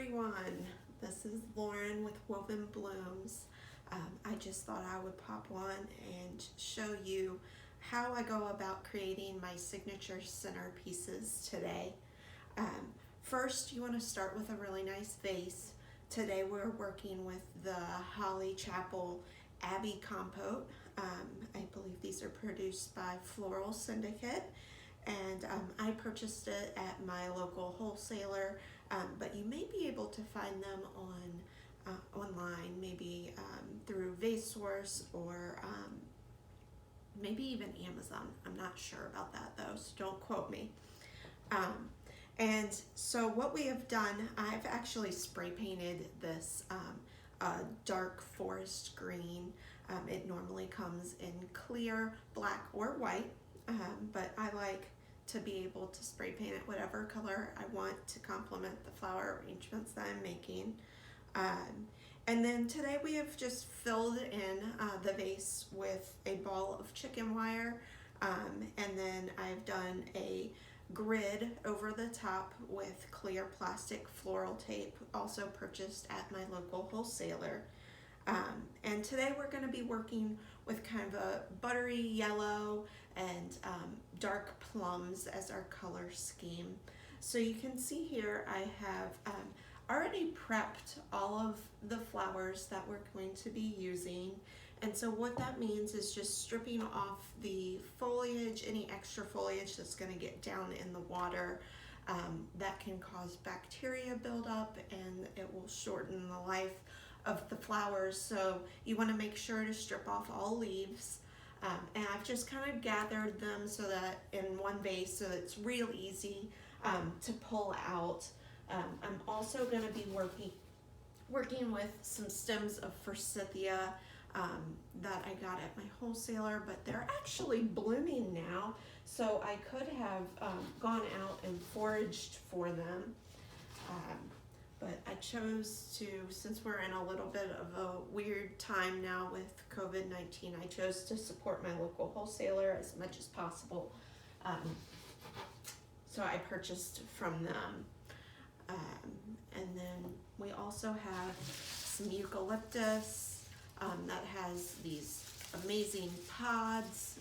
everyone. This is Lauren with Woven Blooms. I just thought I would pop on and show you how I go about creating my signature centerpieces today. First, you want to start with a really nice vase. Today we're working with the Holly Chapel Abbey Compote. I believe these are produced by Floral Syndicate, and I purchased it at my local wholesaler, but you may be able to find them online, maybe through VaseSource or maybe even Amazon. I'm not sure about that though, so don't quote me. And so what we have done, I've actually spray painted this dark forest green. It normally comes in clear, black, or white, but I like to be able to spray paint it whatever color I want to complement the flower arrangements that I'm making. And then today we have just filled in the vase with a ball of chicken wire, and then I've done a grid over the top with clear plastic floral tape, also purchased at my local wholesaler. And today we're going to be working with kind of a buttery yellow and dark plums as our color scheme. So you can see here I have already prepped all of the flowers that we're going to be using. And so what that means is just stripping off the foliage, any extra foliage that's going to get down in the water. That can cause bacteria buildup and it will shorten the life of the flowers. So you want to make sure to strip off all leaves. And I've just kind of gathered them so that in one vase, so it's real easy to pull out. I'm also going to be working with some stems of forsythia that I got at my wholesaler, but they're actually blooming now, so I could have gone out and foraged for them, but I chose to, since we're in a little bit of a weird time now with COVID-19, I chose to support my local wholesaler as much as possible, so I purchased from them. And then we also have some eucalyptus that has these amazing pods,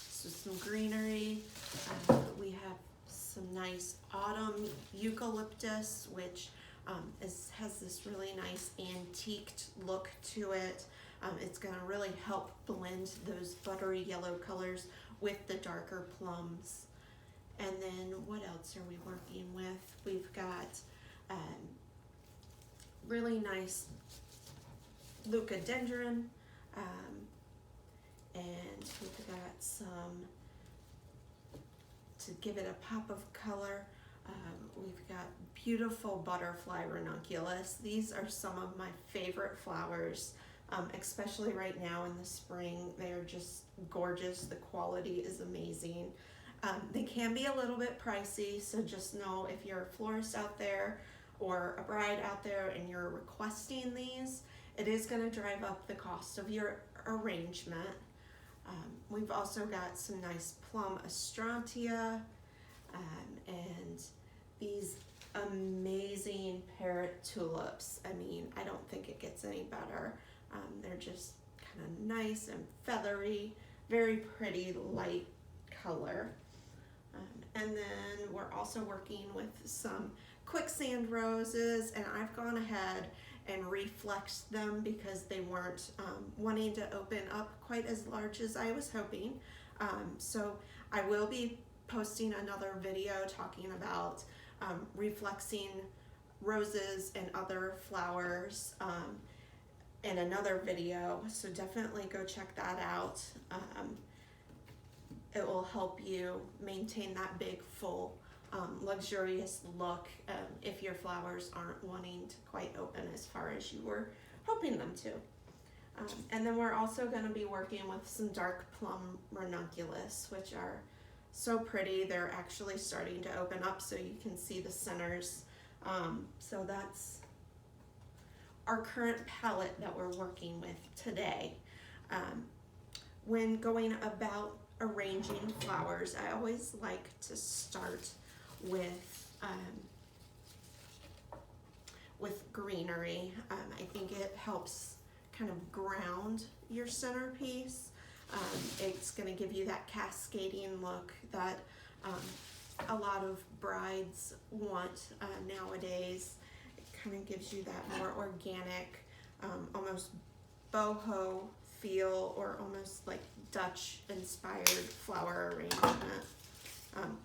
so some greenery. We have some nice autumn eucalyptus, which has this really nice antiqued look to it. It's going to really help blend those buttery yellow colors with the darker plums. And then what else are we working with? We've got really nice leucadendron, and we've got some, to give it a pop of color, we've got beautiful butterfly ranunculus. These are some of my favorite flowers, especially right now in the spring. They're just gorgeous. The quality is amazing. They can be a little bit pricey, so just know if you're a florist out there or a bride out there and you're requesting these, it is going to drive up the cost of your arrangement. We've also got some nice plum astrantia, and these amazing parrot tulips. I mean, I don't think it gets any better. They're just kind of nice and feathery, very pretty light color. And then we're also working with some quicksand roses, and I've gone ahead and reflexed them because they weren't wanting to open up quite as large as I was hoping. So I will be posting another video talking about reflexing roses and other flowers in another video, so definitely go check that out. It will help you maintain that big, full, luxurious look if your flowers aren't wanting to quite open as far as you were hoping them to. And then we're also going to be working with some dark plum ranunculus, which are so pretty. They're actually starting to open up so you can see the centers. So that's our current palette that we're working with today. When going about arranging flowers, I always like to start with with greenery. I think it helps kind of ground your centerpiece. It's going to give you that cascading look that a lot of brides want nowadays. It kind of gives you that more organic, almost boho feel, or almost like Dutch inspired flower arrangement.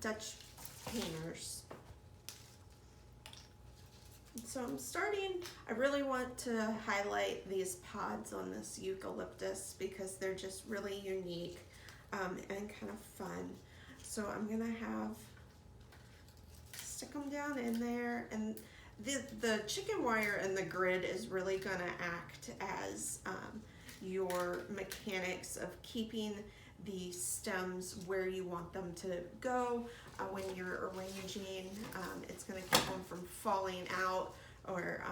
Dutch painters. So I really want to highlight these pods on this eucalyptus because they're just really unique and kind of fun. So I'm gonna stick them down in there, and the chicken wire and the grid is really gonna act as your mechanics of keeping the stems where you want them to go when you're arranging. It's going to keep them from falling out or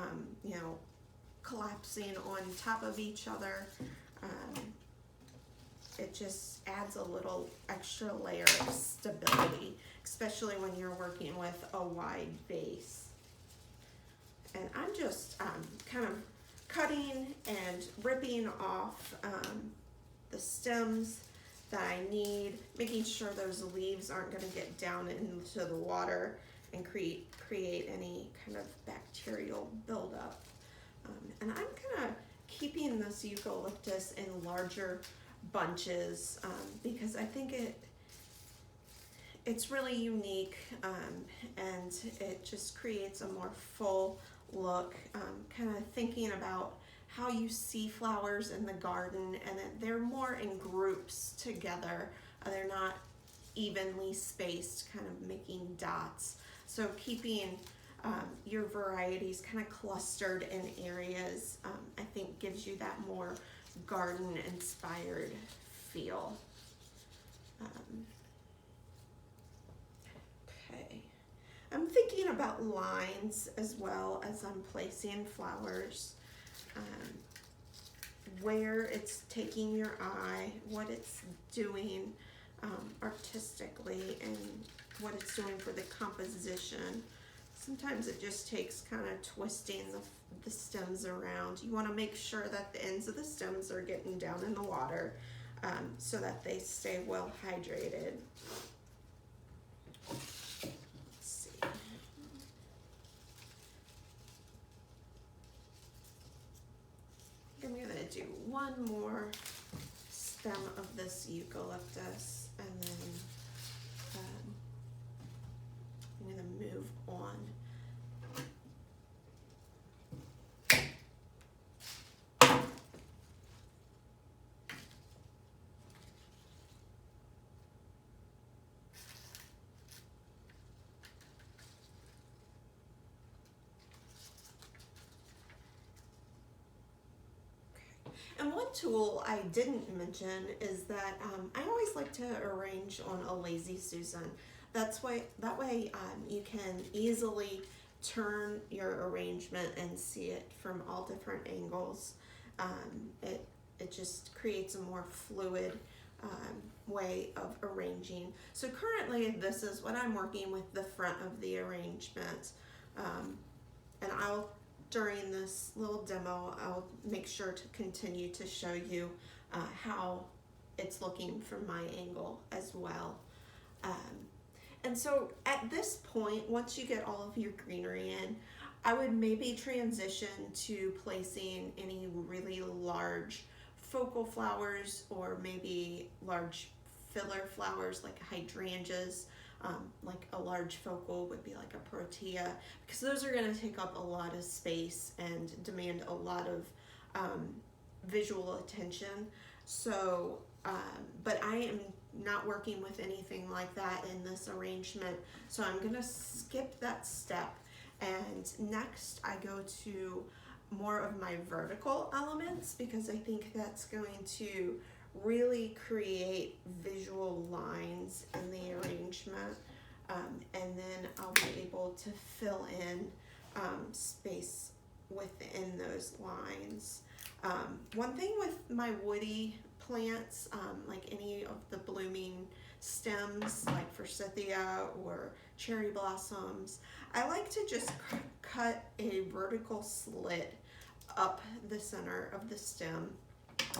collapsing on top of each other. It just adds a little extra layer of stability, especially when you're working with a wide base. And I'm just kind of cutting and ripping off the stems that I need, making sure those leaves aren't going to get down into the water and create any kind of bacterial buildup. And I'm kind of keeping this eucalyptus in larger bunches because I think it's really unique and it just creates a more full look, kind of thinking about how you see flowers in the garden, and that they're more in groups together. They're not evenly spaced, kind of making dots. So keeping your varieties kind of clustered in areas, I think gives you that more garden inspired feel. Okay, I'm thinking about lines as well as I'm placing flowers. Where it's taking your eye, what it's doing artistically, and what it's doing for the composition. Sometimes it just takes kind of twisting the stems around. You want to make sure that the ends of the stems are getting down in the water so that they stay well hydrated. I'm going to do one more stem of this eucalyptus, and then I'm going to move on. And one tool I didn't mention is that I always like to arrange on a Lazy Susan. That way you can easily turn your arrangement and see it from all different angles. It just creates a more fluid way of arranging. So currently this is what I'm working with, the front of the arrangement. And during this little demo, I'll make sure to continue to show you how it's looking from my angle as well. And so at this point, once you get all of your greenery in, I would maybe transition to placing any really large focal flowers, or maybe large filler flowers like hydrangeas. Like a large focal would be like a protea, because those are going to take up a lot of space and demand a lot of visual attention. So, but I am not working with anything like that in this arrangement, so I'm going to skip that step. And next I go to more of my vertical elements, because I think that's going to really create visual lines in the arrangement, and then I'll be able to fill in space within those lines. One thing with my woody plants, like any of the blooming stems like forsythia or cherry blossoms, I like to just cut a vertical slit up the center of the stem.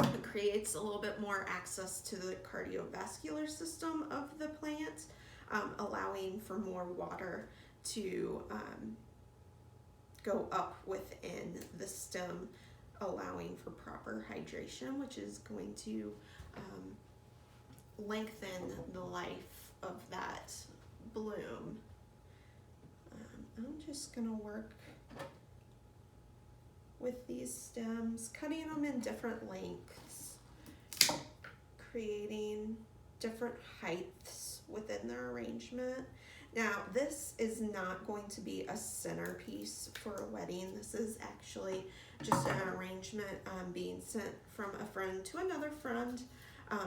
It creates a little bit more access to the cardiovascular system of the plant, allowing for more water to go up within the stem, allowing for proper hydration, which is going to lengthen the life of that bloom. I'm just gonna work with these stems, cutting them in different lengths, creating different heights within their arrangement. Now, this is not going to be a centerpiece for a wedding. This is actually just an arrangement being sent from a friend to another friend.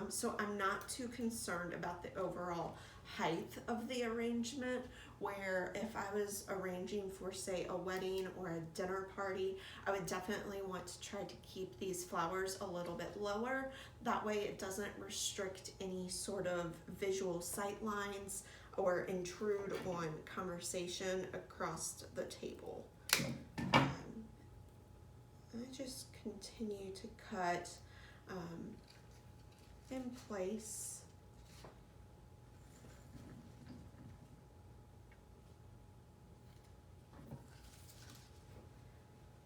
So I'm not too concerned about the overall height of the arrangement, where if I was arranging for, say, a wedding or a dinner party, I would definitely want to try to keep these flowers a little bit lower. That way it doesn't restrict any sort of visual sight lines or intrude on conversation across the table. I just continue to cut in place.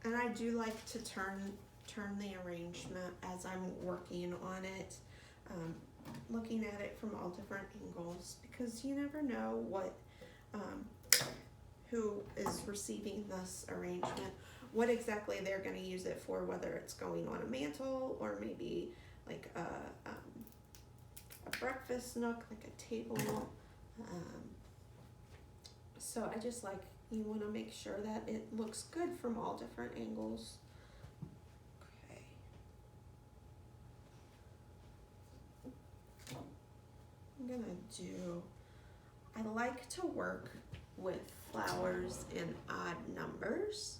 And I do like to turn the arrangement as I'm working on it, looking at it from all different angles, because you never know what who is receiving this arrangement, what exactly they're going to use it for, whether it's going on a mantle or maybe like a breakfast nook, like a table. So I just like, you want to make sure that it looks good from all different angles. Okay. I'm gonna do, I like to work with flowers in odd numbers.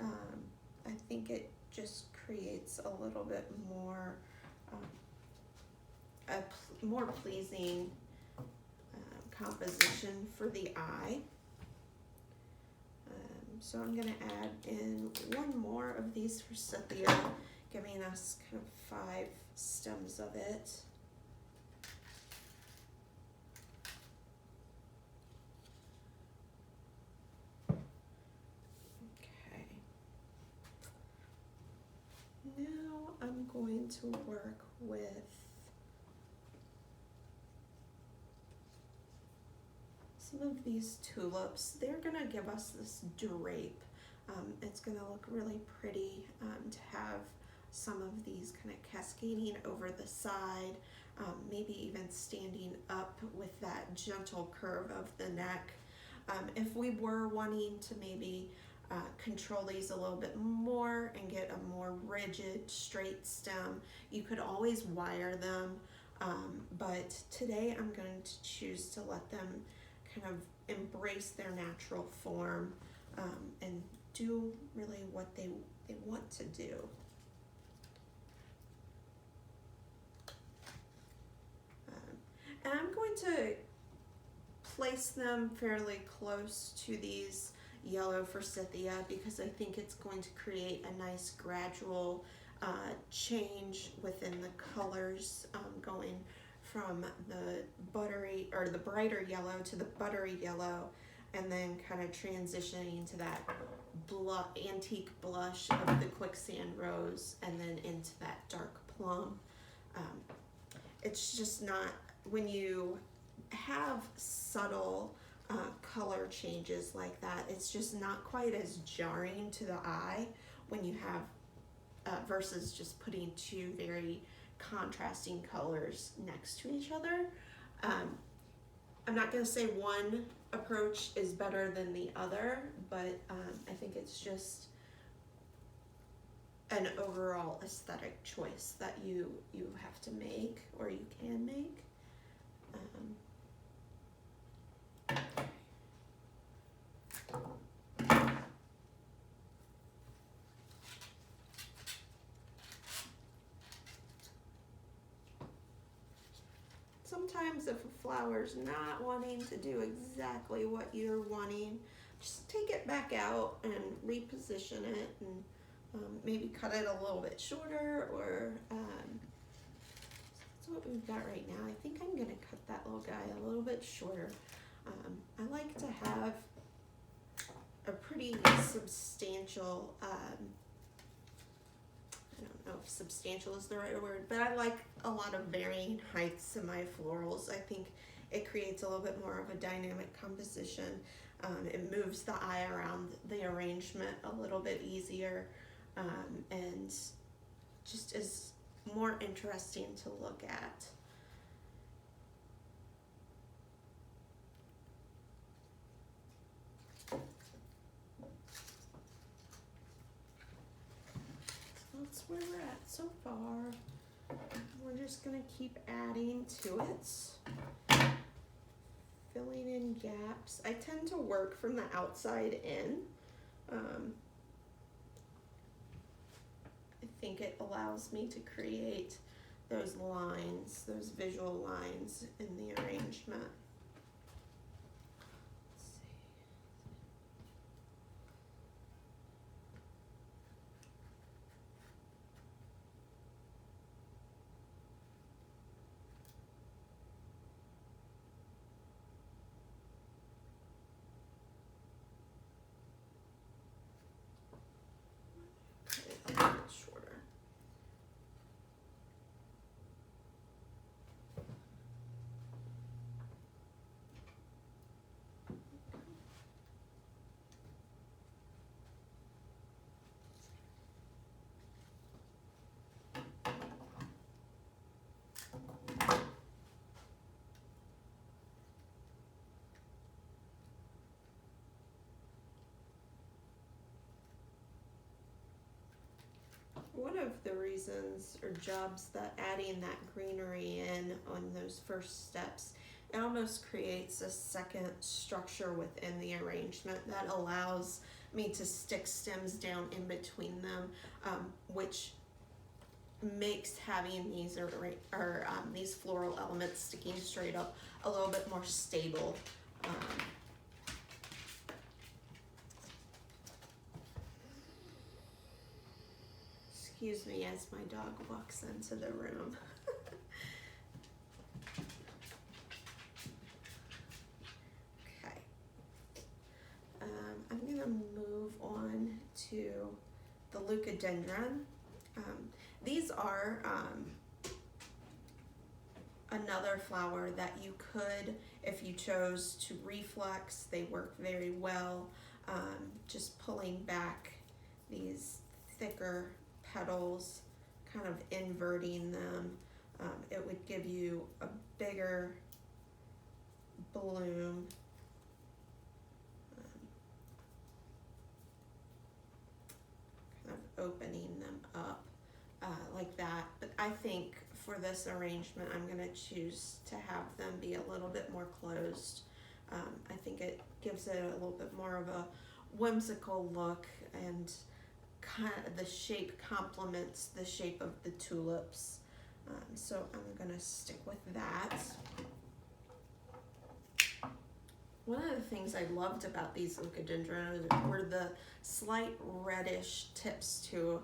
I think it just creates a little bit more, more pleasing composition for the eye. So I'm going to add in one more of these forsythia, giving us kind of 5 stems of it. Okay. Now I'm going to work with some of these tulips. They're gonna give us this drape. It's gonna look really pretty to have some of these kind of cascading over the side, maybe even standing up with that gentle curve of the neck. If we were wanting to maybe control these a little bit more and get a more rigid, straight stem, you could always wire them, but today I'm going to choose to let them kind of embrace their natural form and do really what they want to do. And I'm going to place them fairly close to these yellow forsythia because I think it's going to create a nice gradual change within the colors, going from the buttery or the brighter yellow to the buttery yellow, and then kind of transitioning to that antique blush of the quicksand rose, and then into that dark plum. It's just not, when you have subtle color changes like that, it's just not quite as jarring to the eye when you have versus just putting 2 very contrasting colors next to each other. I'm not going to say one approach is better than the other, but I think it's just an overall aesthetic choice that you have to make, or you can make. sometimes if a flower's not wanting to do exactly what you're wanting, just take it back out and reposition it, and maybe cut it a little bit shorter, or that's what we've got right now. I think I'm gonna cut that little guy a little bit shorter. I like to have a pretty substantial, I don't know if substantial is the right word, but I like a lot of varying heights in my florals. I think it creates a little bit more of a dynamic composition. It moves the eye around the arrangement a little bit easier, and just is more interesting to look at. That's where we're at so far. We're just gonna keep adding to it, filling in gaps. I tend to work from the outside in. I think it allows me to create those lines, those visual lines in the arrangement. A little bit shorter. One of the reasons or jobs that adding that greenery in on those first steps, it almost creates a second structure within the arrangement that allows me to stick stems down in between them, which makes having these these floral elements sticking straight up a little bit more stable. Excuse me as my dog walks into the room. Okay. I'm gonna move on to the leucadendron. These are another flower that you could, if you chose to reflex, they work very well. Just pulling back these thicker petals, kind of inverting them, it would give you a bigger bloom. Kind of opening them up like that. But I think for this arrangement, I'm going to choose to have them be a little bit more closed. I think it gives it a little bit more of a whimsical look, and kind of the shape complements the shape of the tulips. So I'm gonna stick with that. One of the things I loved about these leucadendrons were the slight reddish tips to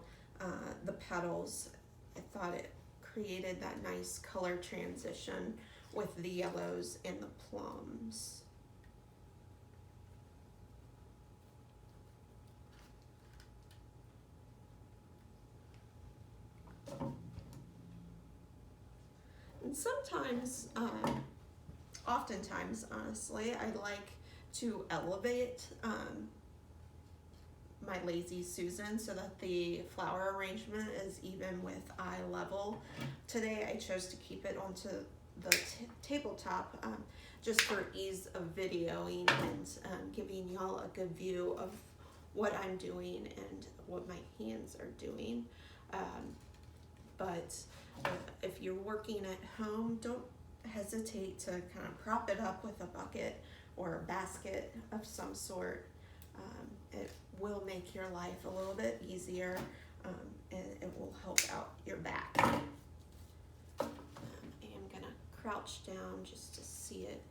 the petals. I thought it created that nice color transition with the yellows and the plums. And sometimes, oftentimes, honestly, I like to elevate my Lazy Susan so that the flower arrangement is even with eye level. Today I chose to keep it onto the tabletop just for ease of videoing and giving y'all a good view of what I'm doing and what my hands are doing. But if you're working at home, don't hesitate to kind of prop it up with a bucket or a basket of some sort. It will make your life a little bit easier, and it will help out your back. I am gonna crouch down just to see it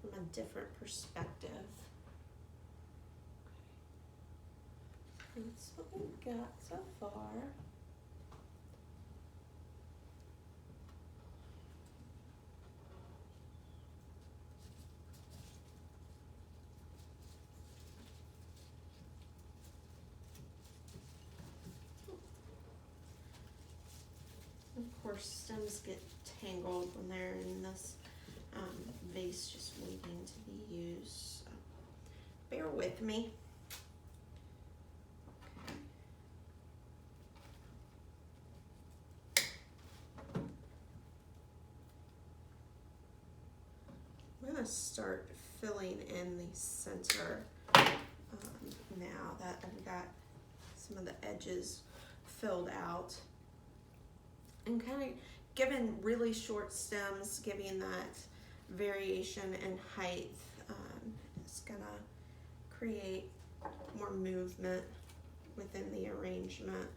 from a different perspective. That's what we've got so far. Of course, stems get tangled when they're in this vase just waiting to be used. So bear with me. I'm going to start filling in the center now that I've got some of the edges filled out. And kind of giving really short stems, giving that variation in height, is going to create more movement within the arrangement.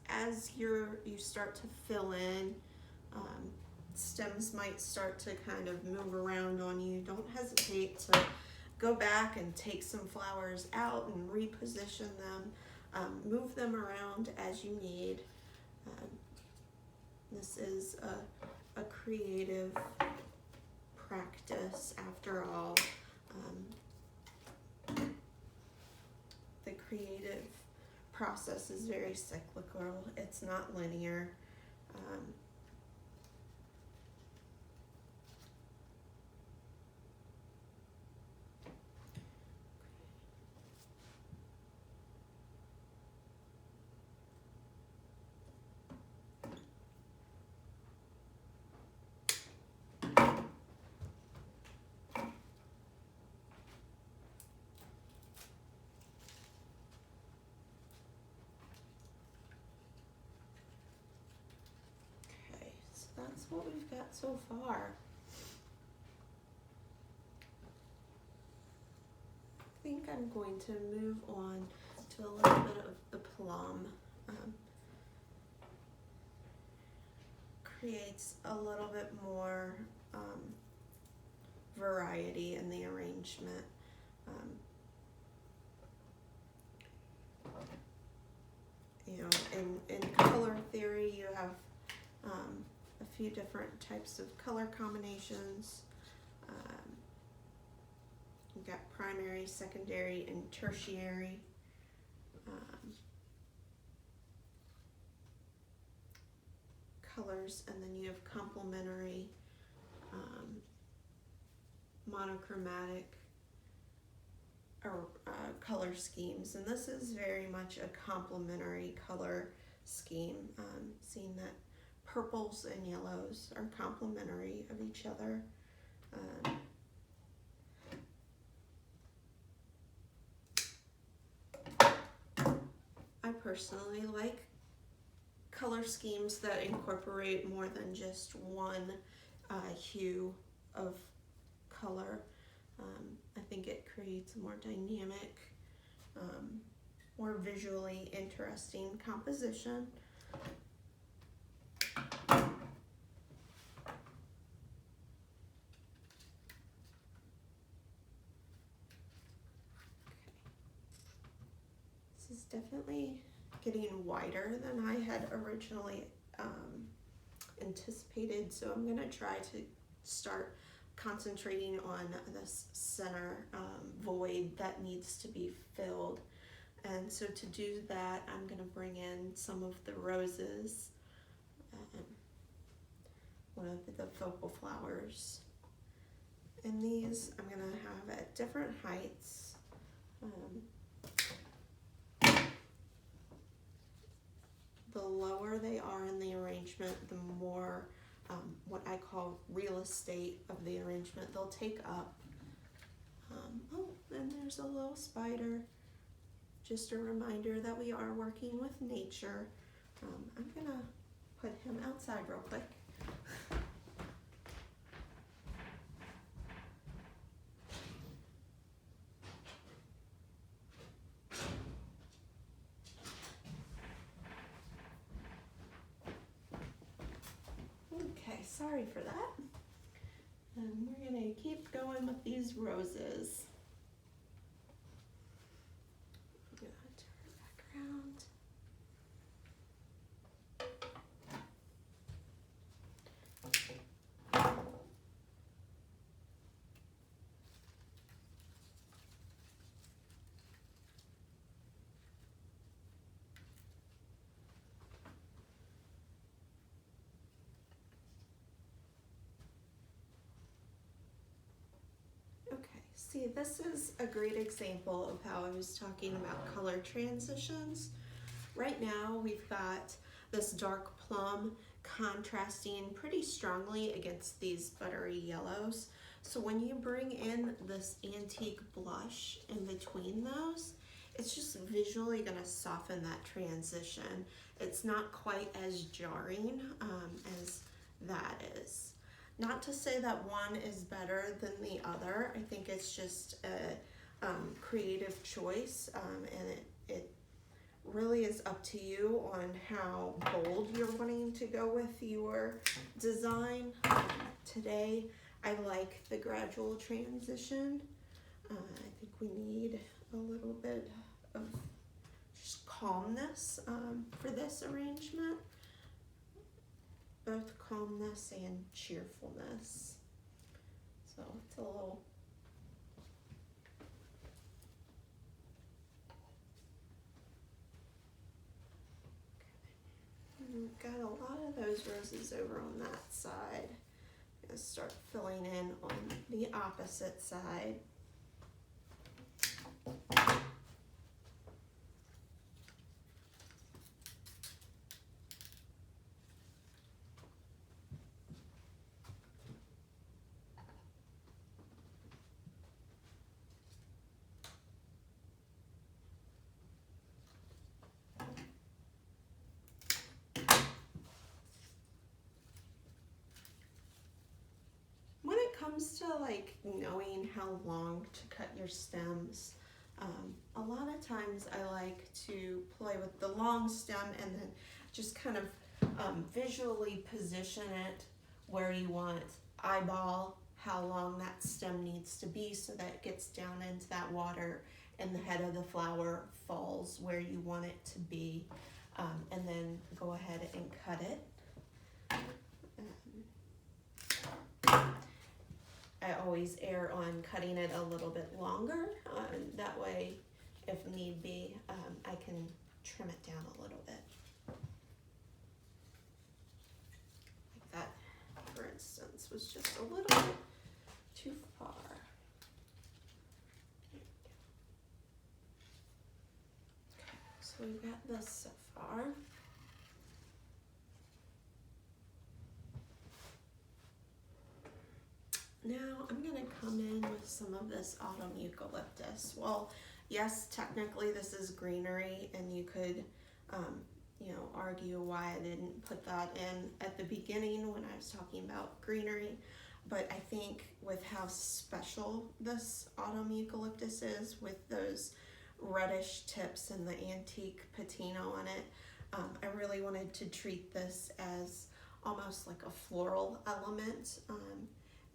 As you start to fill in, stems might start to kind of move around on you. Don't hesitate to go back and take some flowers out and reposition them. Move them around as you need. This is a creative practice after all. The creative process is very cyclical. It's not linear. That's what we've got so far. I think I'm going to move on to a little bit of the plum. Creates a little bit more variety in the arrangement. You know, in color theory, you have a few different types of color combinations. You've got primary, secondary, and tertiary. Colors, and then you have complementary, monochromatic, or color schemes, and this is very much a complementary color scheme, seeing that purples and yellows are complementary of each other. I personally like color schemes that incorporate more than just one hue of color. I think it creates a more dynamic, more visually interesting composition. This is definitely getting wider than I had originally anticipated, so I'm going to try to start concentrating on this center void that needs to be filled. And so to do that, I'm going to bring in some of the roses, one of the focal flowers. And these I'm going to have at different heights. The lower they are in the arrangement, the more what I call real estate of the arrangement they'll take up. Oh, and there's a little spider. Just a reminder that we are working with nature. I'm gonna put him outside real quick. Okay, sorry for that. And we're gonna keep going with these roses. I'm gonna turn it back around. Okay, see, this is a great example of how I was talking about color transitions. Right now we've got this dark plum contrasting pretty strongly against these buttery yellows. So when you bring in this antique blush in between those, it's just visually going to soften that transition. It's not quite as jarring as that is. Not to say that one is better than the other. I think it's just a creative choice, and it really is up to you on how bold you're wanting to go with your design. Today, I like the gradual transition. I think we need a little bit of just calmness for this arrangement. Both calmness and cheerfulness. So it's a little We've got a lot of those roses over on that side. I'm gonna start filling in on the opposite side. Comes to like knowing how long to cut your stems, a lot of times I like to play with the long stem and then just kind of visually position it where you want, eyeball how long that stem needs to be so that it gets down into that water and the head of the flower falls where you want it to be, and then go ahead and cut it. I always err on cutting it a little bit longer. That way, if need be, I can trim it down a little bit. Like that, for instance, was just a little bit too far. Okay, so we've got this so far. Now I'm going to come in with some of this autumn eucalyptus. Well, yes, technically this is greenery, and you could, argue why I didn't put that in at the beginning when I was talking about greenery. But I think with how special this autumn eucalyptus is, with those reddish tips and the antique patina on it, I really wanted to treat this as almost like a floral element.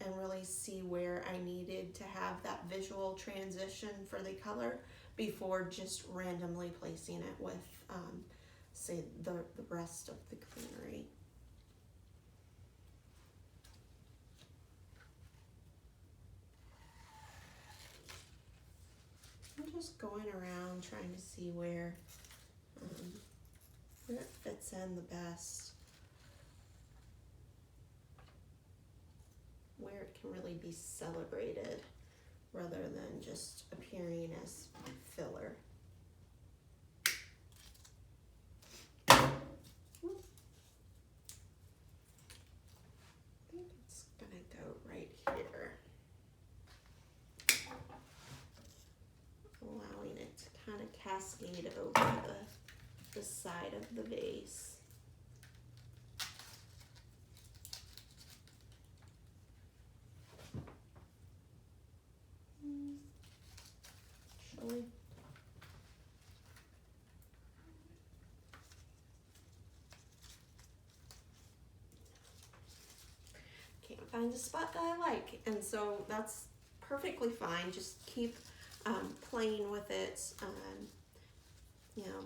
And really see where I needed to have that visual transition for the color before just randomly placing it with, say, the rest of the greenery. I'm just going around trying to see where it fits in the best. Where it can really be celebrated rather than just appearing as filler. I think it's gonna go right here. cascade over the side of the vase. Actually, can't find a spot that I like, and so that's perfectly fine. Just keep playing with it, you know,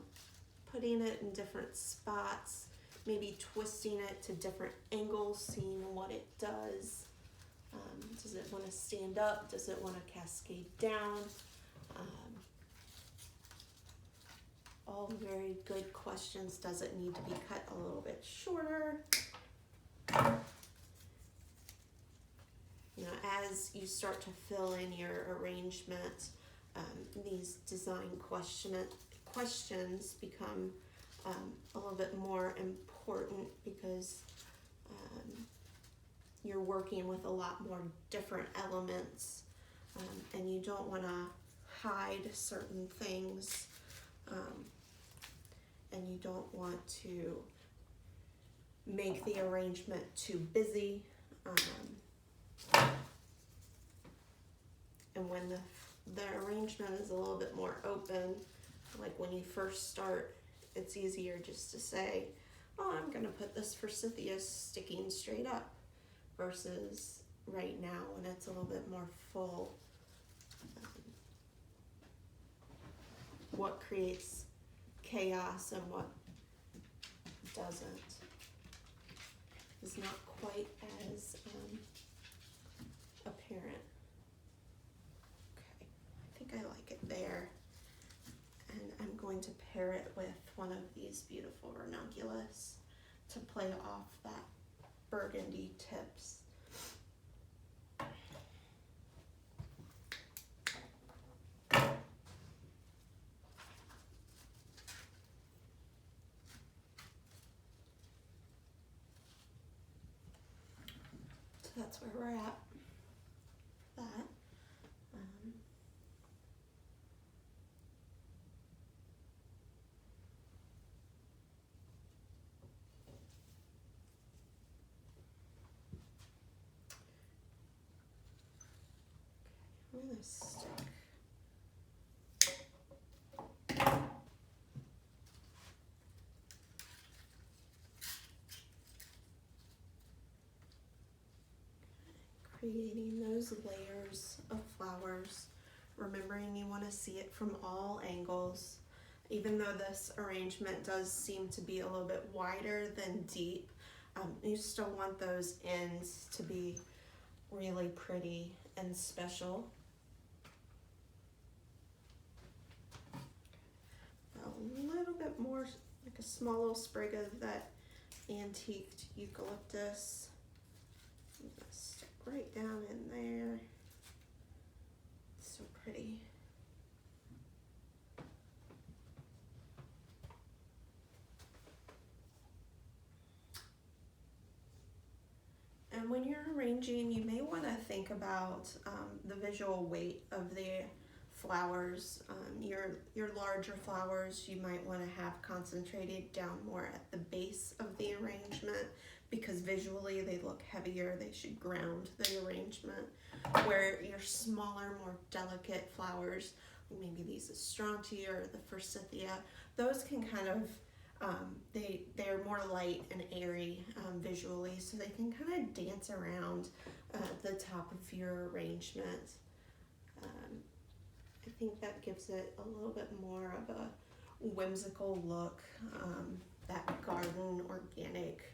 putting it in different spots, maybe twisting it to different angles, seeing what it does. Does it want to stand up? Does it want to cascade down? All very good questions. Does it need to be cut a little bit shorter? You know, as you start to fill in your arrangement, these design questions become a little bit more important because you're working with a lot more different elements, and you don't want to hide certain things, and you don't want to make the arrangement too busy. And when the arrangement is a little bit more open, like when you first start, it's easier just to say, oh, I'm going to put this forsythia sticking straight up, versus right now when it's a little bit more full. What creates chaos and what doesn't is not quite as apparent. Okay, I think I like it there. And I'm going to pair it with one of these beautiful ranunculus to play off that burgundy tips. So that's where we're at. That. I'm gonna stick creating those layers of flowers, remembering you want to see it from all angles. Even though this arrangement does seem to be a little bit wider than deep, you still want those ends to be really pretty and special. A little bit more, like a small little sprig of that antiqued eucalyptus. I'm gonna stick right down in there. It's so pretty. And when you're arranging, you may want to think about the visual weight of the flowers. Your larger flowers you might want to have concentrated down more at the base of the arrangement, because visually they look heavier. They should ground the arrangement. Where your smaller, more delicate flowers, maybe these Astrontia or the Forsythia, those can kind of they're more light and airy visually, so they can kind of dance around the top of your arrangement. I think that gives it a little bit more of a whimsical look, that garden organic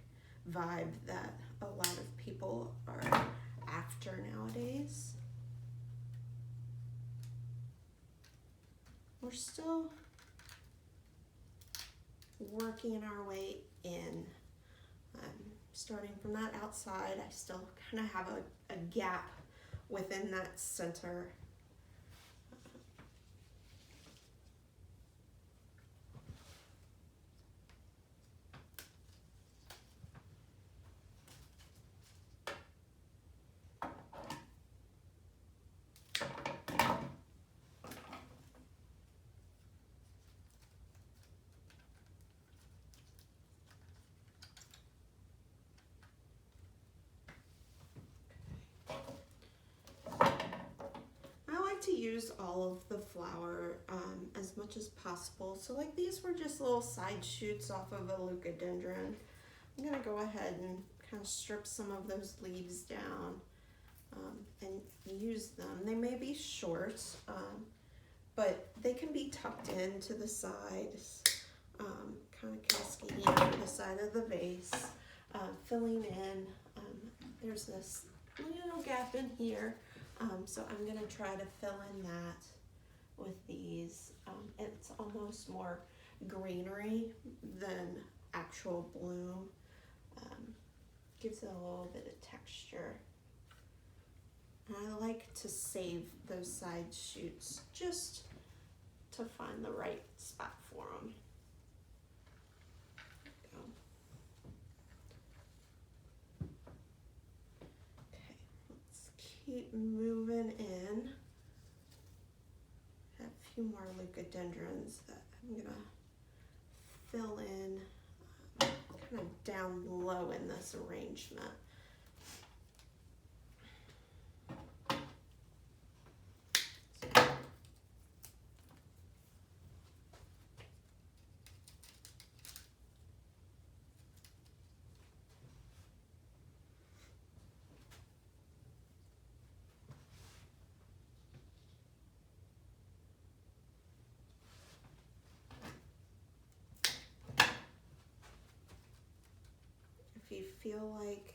vibe that a lot of people are after nowadays. We're still working our way in. Starting from that outside, I still kind of have a gap within that center. use all of the flower as much as possible. So like these were just little side shoots off of a leucadendron. I'm gonna go ahead and kind of strip some of those leaves down and use them. They may be short, but they can be tucked into the sides, kind of cascading over the side of the vase, filling in. There's this little gap in here, so I'm gonna try to fill in that with these. It's almost more greenery than actual bloom. Gives it a little bit of texture. And I like to save those side shoots just to find the right spot for them. There we go. Okay, let's keep moving in. Have a few more leucadendrons that I'm gonna fill in kind of down low in this arrangement. If you feel like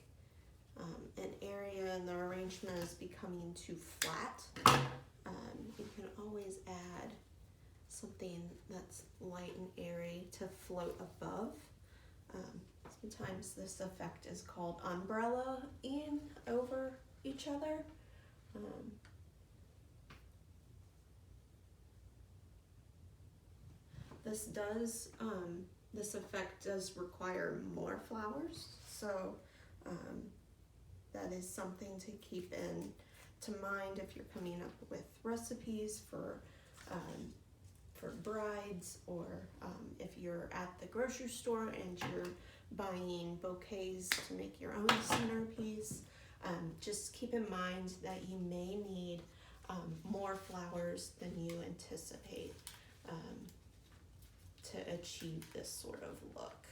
an area in the arrangement is becoming too flat, you can always add something that's light and airy to float above. Sometimes this effect is called umbrella-ing over each other. This effect does require more flowers, so that is something to keep to mind if you're coming up with recipes for brides, or if you're at the grocery store and you're buying bouquets to make your own centerpiece. Just keep in mind that you may need more flowers than you anticipate to achieve this sort of look.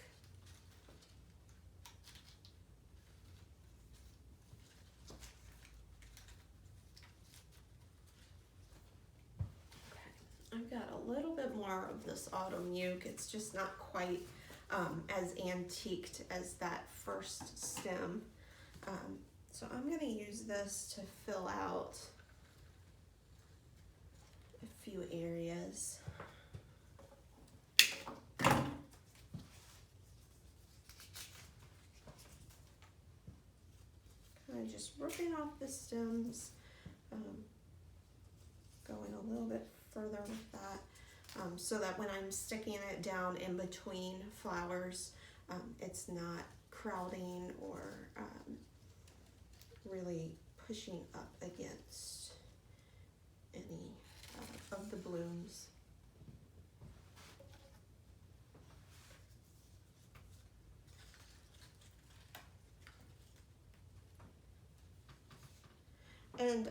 Okay. I've got a little bit more of this autumn uke. It's just not quite as antiqued as that first stem. So I'm going to use this to fill out a few areas. Kind of just ripping off the stems, going a little bit further with that, so that when I'm sticking it down in between flowers, it's not crowding or really pushing up against any of the blooms. And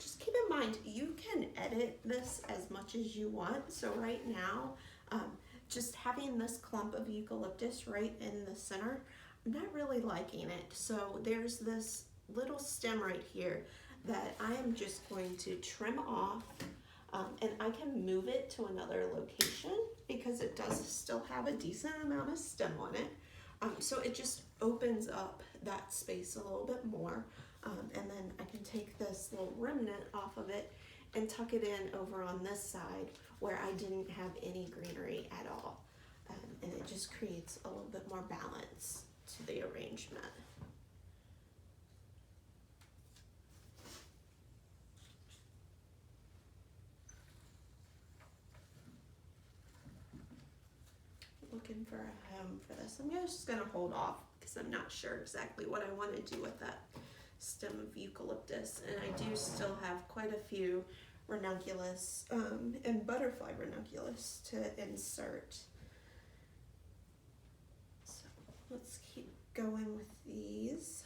just keep in mind, you can edit this as much as you want. So right now, just having this clump of eucalyptus right in the center, I'm not really liking it. So there's this little stem right here that I am just going to trim off, and I can move it to another location because it does still have a decent amount of stem on it. So it just opens up that space a little bit more. And then I can take this little remnant off of it and tuck it in over on this side where I didn't have any greenery at all. And it just creates a little bit more balance to the arrangement. Looking for a home for this. I'm just going to hold off because I'm not sure exactly what I want to do with that stem of eucalyptus, and I do still have quite a few ranunculus and butterfly ranunculus to insert. So let's keep going with these.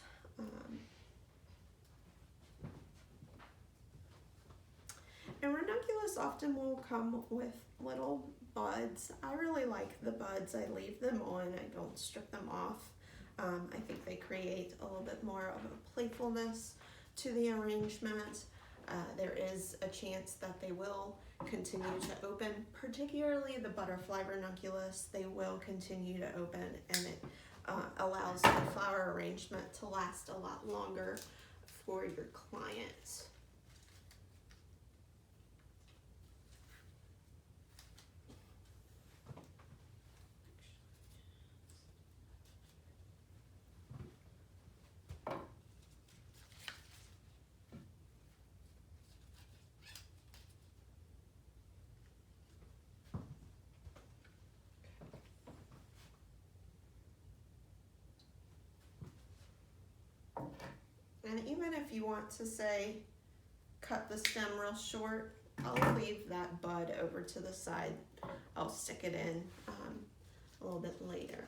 And ranunculus often will come with little buds. I really like the buds. I leave them on. I don't strip them off. I think they create a little bit more of a playfulness to the arrangement. There is a chance that they will continue to open, particularly the butterfly ranunculus. They will continue to open, and it allows the flower arrangement to last a lot longer for your clients. And even if you want to say, cut the stem real short, I'll leave that bud over to the side. I'll stick it in a little bit later.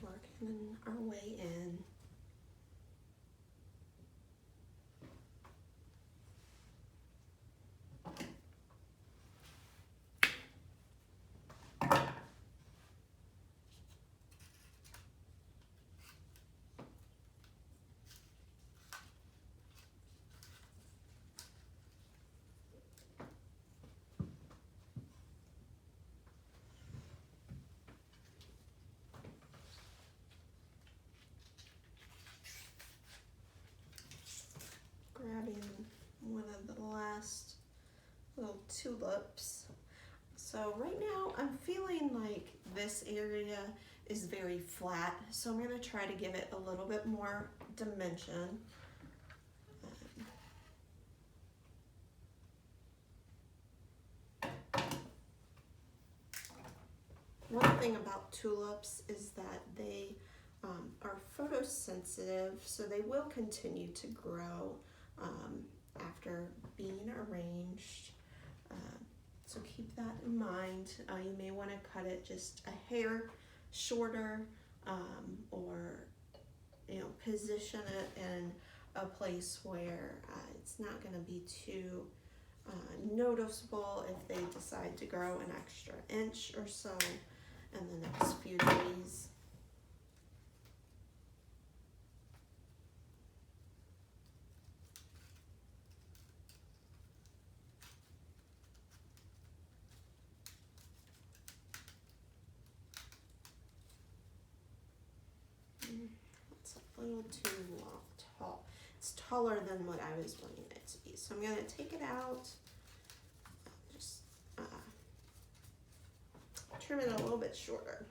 Working our way in. Grabbing one of the last little tulips. So right now I'm feeling like this area is very flat, so I'm going to try to give it a little bit more dimension. One thing about tulips is that they are photosensitive, so they will continue to grow after being arranged. So keep that in mind. You may want to cut it just a hair shorter, or position it in a place where it's not going to be too noticeable if they decide to grow an extra inch or so in the next few days. It's a little too tall. It's taller than what I was wanting it to be. So I'm going to take it out, just trim it a little bit shorter.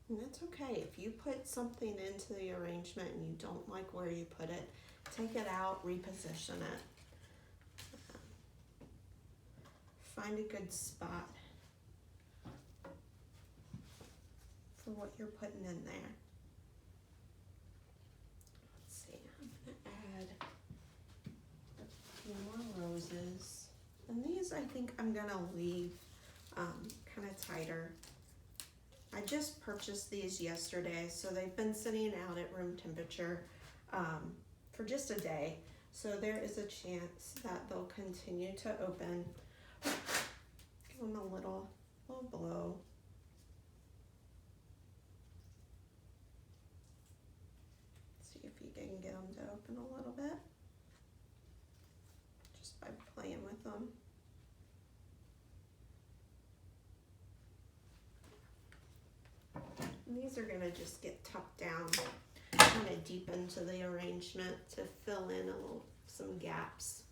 And that's okay. If you put something into the arrangement and you don't like where you put it, take it out, reposition it. Find a good spot for what you're putting in there. Let's see, I'm gonna add a few more roses. And these I think I'm gonna leave kind of tighter. I just purchased these yesterday, so they've been sitting out at room temperature for just a day. So there is a chance that they'll continue to open. Give them a little blow. See if you can get them to open a little bit just by playing with them. And these are gonna just get tucked down kind of deep into the arrangement to fill in some gaps.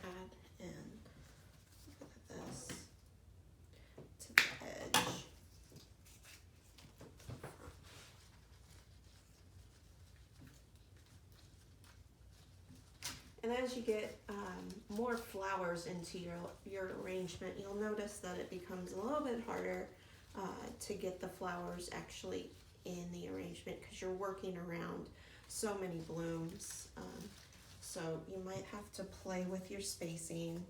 Add in, look at this, to the edge. And as you get more flowers into your arrangement, you'll notice that it becomes a little bit harder to get the flowers actually in the arrangement because you're working around so many blooms. So you might have to play with your spacing,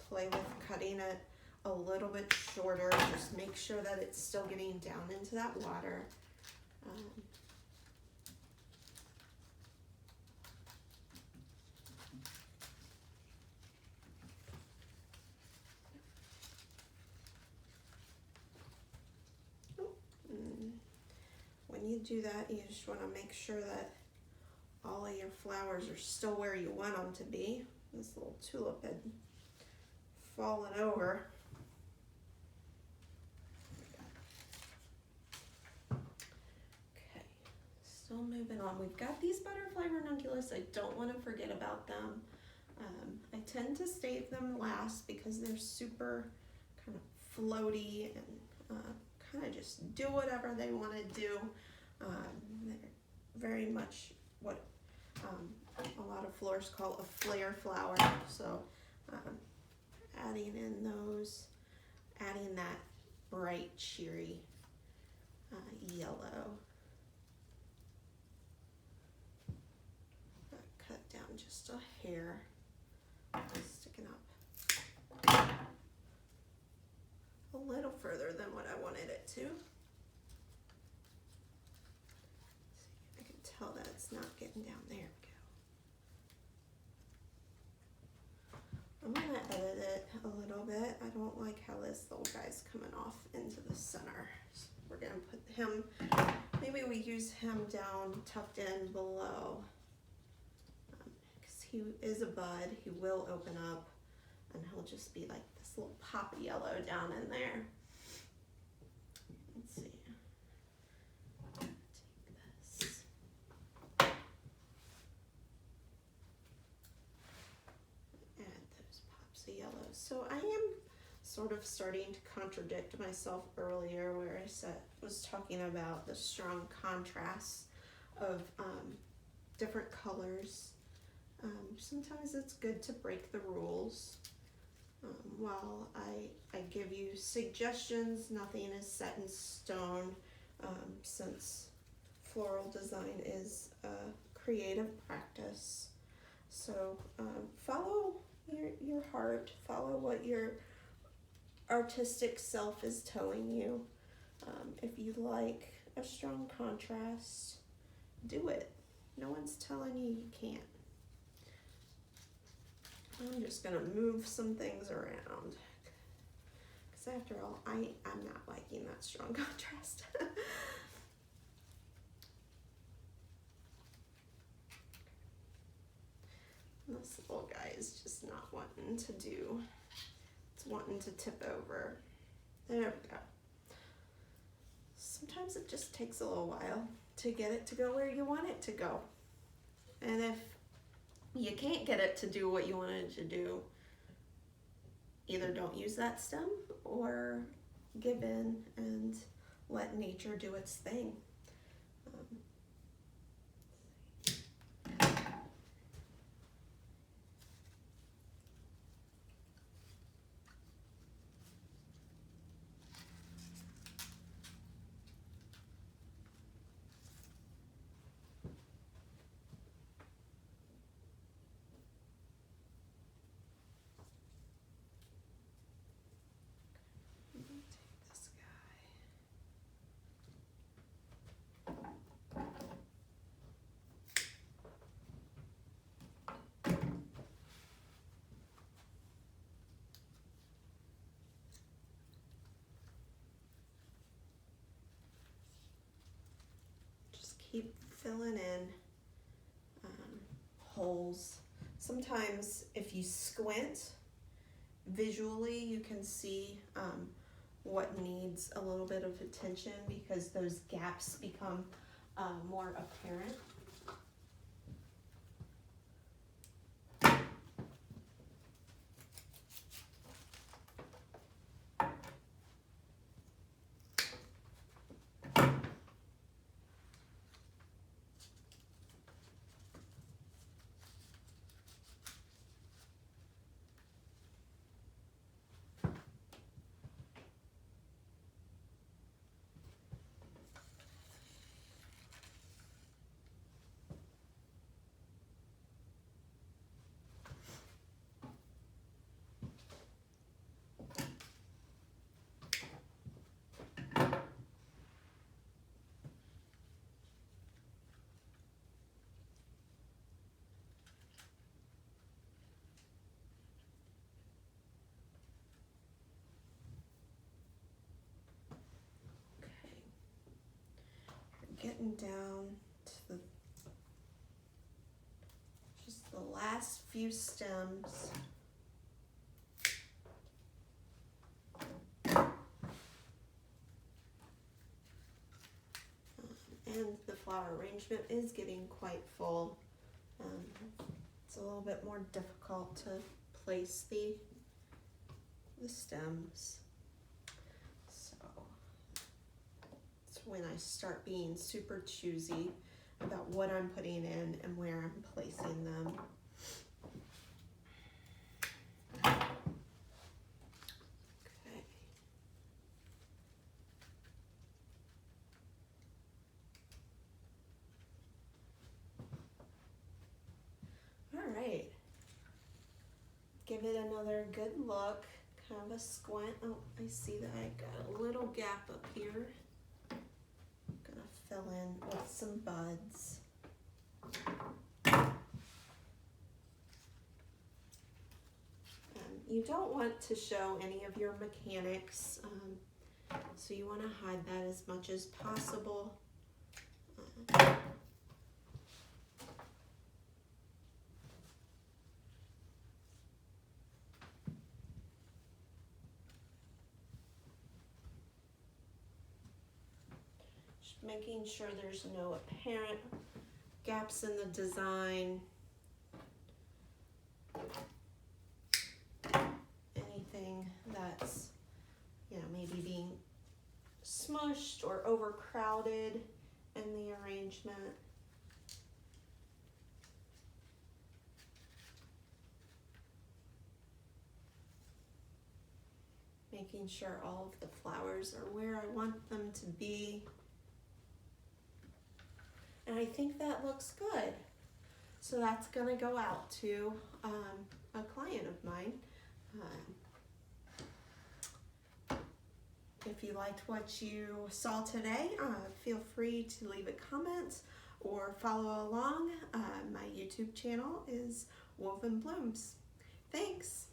play with cutting it a little bit shorter. Just make sure that it's still getting down into that water. When you do that, you just want to make sure that all of your flowers are still where you want them to be. This little tulip had fallen over. Okay, still moving on. We've got these butterfly ranunculus. I don't want to forget about them. I tend to save them last because they're super kind of floaty and kind of just do whatever they want to do. They're very much what a lot of florists call a flare flower. So adding in those, adding that bright, cheery yellow. Cut down just a hair, sticking up a little further than what I wanted it to. I can tell that it's not getting down. There we go. I'm gonna edit it a little bit. I don't like how this little guy's coming off into the center. So we're gonna put him, maybe we use him down, tucked in below. Because he is a bud, he will open up and he'll just be like this little pop of yellow down in there. Let's see. Take this. Add those pops of yellow. So I am sort of starting to contradict myself earlier where I was talking about the strong contrast of different colors. Sometimes it's good to break the rules. While I give you suggestions, nothing is set in stone, since floral design is a creative practice. So follow your heart, follow what your artistic self is telling you. If you like a strong contrast, do it. No one's telling you you can't. I'm just gonna move some things around. Because after all, I'm not liking that strong contrast. This little guy is just not wanting to do, it's wanting to tip over. There we go. Sometimes it just takes a little while to get it to go where you want it to go. And if you can't get it to do what you want it to do, either don't use that stem or give in and let nature do its thing. This guy. Just keep filling in holes. Sometimes if you squint visually, you can see what needs a little bit of attention because those gaps become more apparent. Getting down to just the last few stems. And the flower arrangement is getting quite full. It's a little bit more difficult to place the stems. When I start being super choosy about what I'm putting in and where I'm placing them. Okay. All right. Give it another good look. Kind of a squint. Oh, I see that I got a little gap up here. Fill in with some buds. You don't want to show any of your mechanics, so you want to hide that as much as possible. Making sure there's no apparent gaps in the design. Anything that's, maybe being smushed or overcrowded in the arrangement. Making sure all of the flowers are where I want them to be. And I think that looks good. So that's gonna go out to a client of mine. If you liked what you saw today, feel free to leave a comment or follow along. My YouTube channel is Woven Blooms. Thanks.